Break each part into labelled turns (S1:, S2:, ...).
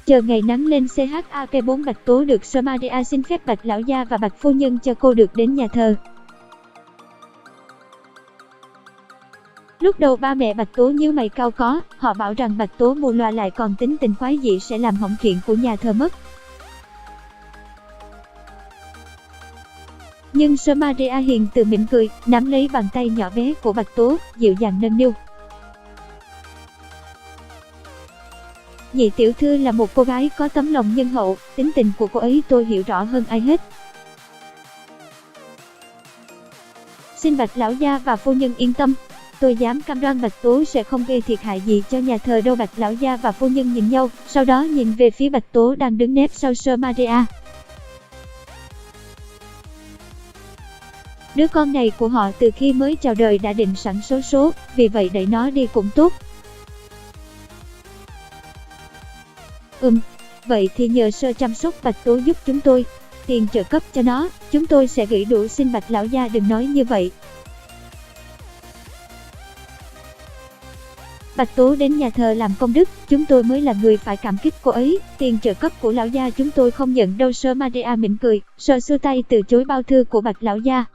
S1: Chờ ngày nắng lên CHAK4 Bạch Tố được Somalia xin phép Bạch lão gia và Bạch phu nhân cho cô được đến nhà thờ. Lúc đầu ba mẹ Bạch Tố nhíu mày cau có, họ bảo rằng Bạch Tố mù loà lại còn tính tình quái dị sẽ làm hỏng chuyện của nhà thờ mất. Nhưng Somalia hiền từ mỉm cười, nắm lấy bàn tay nhỏ bé của Bạch Tố, dịu dàng nâng niu. Nhị tiểu thư là một cô gái có tấm lòng nhân hậu, tính tình của cô ấy tôi hiểu rõ hơn ai hết. Xin Bạch lão gia và phu nhân yên tâm, tôi dám cam đoan Bạch Tố sẽ không gây thiệt hại gì cho nhà thờ đâu. Bạch lão gia và phu nhân nhìn nhau, sau đó nhìn về phía Bạch Tố đang đứng nép sau Somalia. Đứa con này của họ từ khi mới chào đời đã định sẵn số số, vì vậy đẩy nó đi cũng tốt. Vậy thì nhờ sơ chăm sóc Bạch Tố giúp chúng tôi. Tiền trợ cấp cho nó, chúng tôi sẽ gửi đủ. Xin Bạch lão gia đừng nói như vậy. Bạch Tố đến nhà thờ làm công đức, chúng tôi mới là người phải cảm kích cô ấy. Tiền trợ cấp của lão gia chúng tôi không nhận đâu. Somalia mỉm cười, rồi xua tay từ chối bao thư của Bạch lão gia.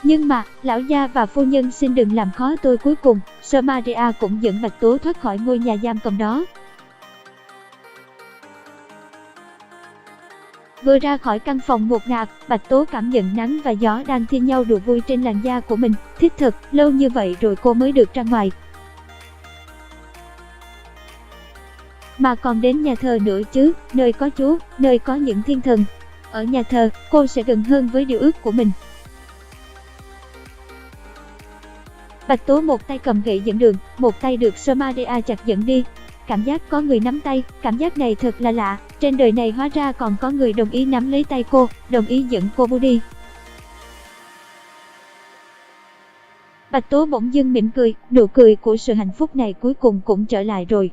S1: Nhưng mà, lão gia và phu nhân xin đừng làm khó tôi. Cuối cùng, Somalia cũng dẫn Bạch Tố thoát khỏi ngôi nhà giam cầm đó. Vừa ra khỏi căn phòng ngột ngạt, Bạch Tố cảm nhận nắng và gió đang thi nhau đùa vui trên làn da của mình. Thích thật, lâu như vậy rồi cô mới được ra ngoài. Mà còn đến nhà thờ nữa chứ, nơi có Chúa, nơi có những thiên thần. Ở nhà thờ, cô sẽ gần hơn với điều ước của mình. Bạch Tố một tay cầm gậy dẫn đường, một tay được Somalia chặt dẫn đi. Cảm giác có người nắm tay, cảm giác này thật là lạ. Trên đời này hóa ra còn có người đồng ý nắm lấy tay cô, đồng ý dẫn cô đi. Bạch Tố bỗng dưng mỉm cười, nụ cười của sự hạnh phúc này cuối cùng cũng trở lại rồi.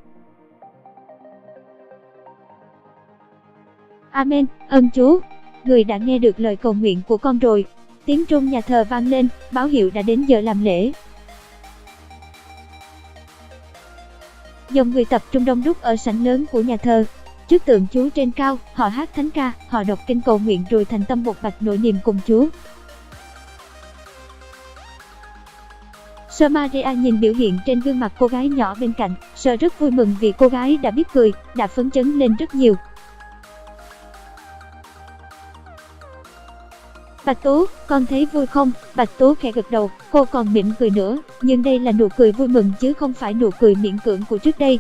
S1: Amen, ơn Chúa. Người đã nghe được lời cầu nguyện của con rồi. Tiếng trung nhà thờ vang lên, báo hiệu đã đến giờ làm lễ. Dòng người tập trung đông đúc ở sảnh lớn của nhà thờ. Trước tượng Chúa trên cao, họ hát thánh ca, họ đọc kinh cầu nguyện rồi thành tâm một bạch nội niệm cùng Chúa. Somalia nhìn biểu hiện trên gương mặt cô gái nhỏ bên cạnh, sợ rất vui mừng vì cô gái đã biết cười, đã phấn chấn lên rất nhiều. Bạch Tố, con thấy vui không? Bạch Tố khẽ gật đầu, cô còn mỉm cười nữa, nhưng đây là nụ cười vui mừng chứ không phải nụ cười miễn cưỡng của trước đây.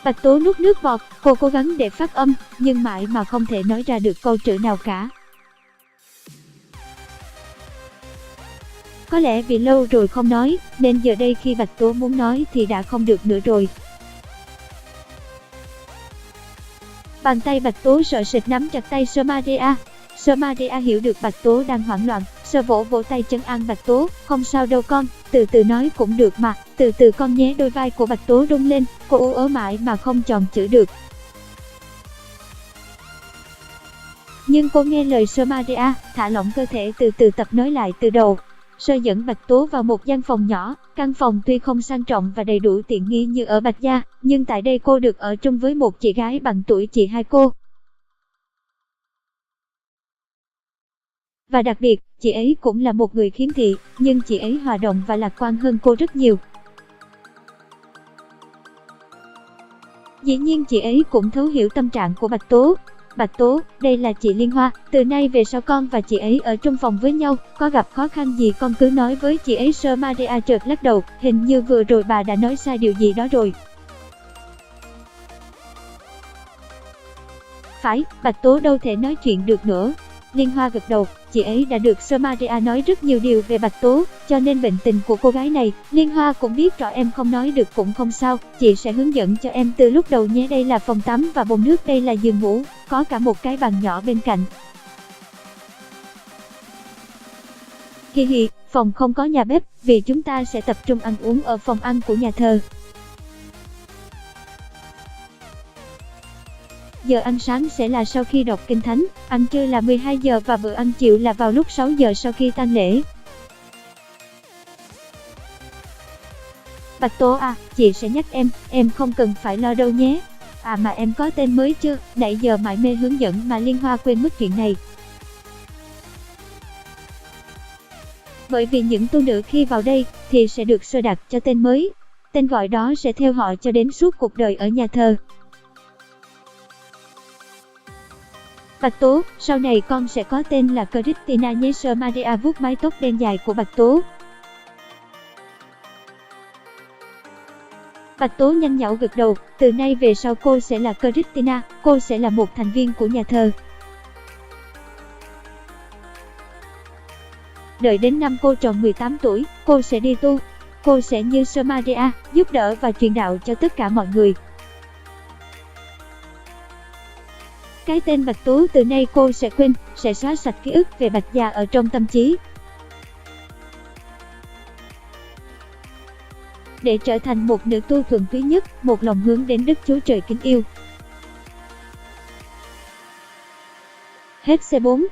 S1: Bạch Tố nuốt nước bọt, cô cố gắng để phát âm, nhưng mãi mà không thể nói ra được câu chữ nào cả. Có lẽ vì lâu rồi không nói, nên giờ đây khi Bạch Tố muốn nói thì đã không được nữa rồi. Bàn tay Bạch Tố sợ sệt nắm chặt tay Somalia. Somalia hiểu được Bạch Tố đang hoảng loạn, sờ vỗ vỗ tay trấn an Bạch Tố, không sao đâu con, từ từ nói cũng được mà, từ từ con nhé. Đôi vai của Bạch Tố rung lên, cô ú ớ mãi mà không chọn chữ được. Nhưng cô nghe lời Somalia, thả lỏng cơ thể từ từ tập nói lại từ đầu. Sơ dẫn Bạch Tố vào một gian phòng nhỏ, căn phòng tuy không sang trọng và đầy đủ tiện nghi như ở Bạch Gia, nhưng tại đây cô được ở chung với một chị gái bằng tuổi chị hai cô. Và đặc biệt, chị ấy cũng là một người khiếm thị, nhưng chị ấy hòa đồng và lạc quan hơn cô rất nhiều. Dĩ nhiên chị ấy cũng thấu hiểu tâm trạng của Bạch Tố. Bạch Tố, đây là chị Liên Hoa, từ nay về sau con và chị ấy ở chung phòng với nhau, có gặp khó khăn gì con cứ nói với chị ấy. Somalia chợt lắc đầu, hình như vừa rồi bà đã nói sai điều gì đó rồi. Phải, Bạch Tố đâu thể nói chuyện được nữa. Liên Hoa gật đầu, chị ấy đã được Somalia nói rất nhiều điều về Bạch Tố, cho nên bệnh tình của cô gái này, Liên Hoa cũng biết rõ. Em không nói được cũng không sao, chị sẽ hướng dẫn cho em từ lúc đầu nhé. Đây là phòng tắm và bồn nước, đây là giường ngủ, có cả một cái bàn nhỏ bên cạnh. Hi hi, phòng không có nhà bếp, vì chúng ta sẽ tập trung ăn uống ở phòng ăn của nhà thờ. Giờ ăn sáng sẽ là sau khi đọc kinh thánh, ăn trưa là 12 giờ và bữa ăn chiều là vào lúc 6 giờ sau khi tang lễ. Bạch Tố à, chị sẽ nhắc em không cần phải lo đâu nhé. À mà em có tên mới chưa, nãy giờ mải mê hướng dẫn mà Liên Hoa quên mất chuyện này. Bởi vì những tu nữ khi vào đây thì sẽ được sơ đặt cho tên mới. Tên gọi đó sẽ theo họ cho đến suốt cuộc đời ở nhà thờ. Bạch Tố, sau này con sẽ có tên là Christina nhé. Sơ Maria vuốt mái tóc đen dài của Bạch Tố. Bạch Tố nhanh nhảu gật đầu, từ nay về sau cô sẽ là Christina, cô sẽ là một thành viên của nhà thờ. Đợi đến năm cô tròn 18 tuổi, cô sẽ đi tu. Cô sẽ như Sơ Maria, giúp đỡ và truyền đạo cho tất cả mọi người. Cái tên Bạch Tố từ nay cô sẽ quên, sẽ xóa sạch ký ức về Bạch Gia ở trong tâm trí. Để trở thành một nữ tu thuần túy nhất, một lòng hướng đến Đức Chúa Trời kính yêu. Hết C4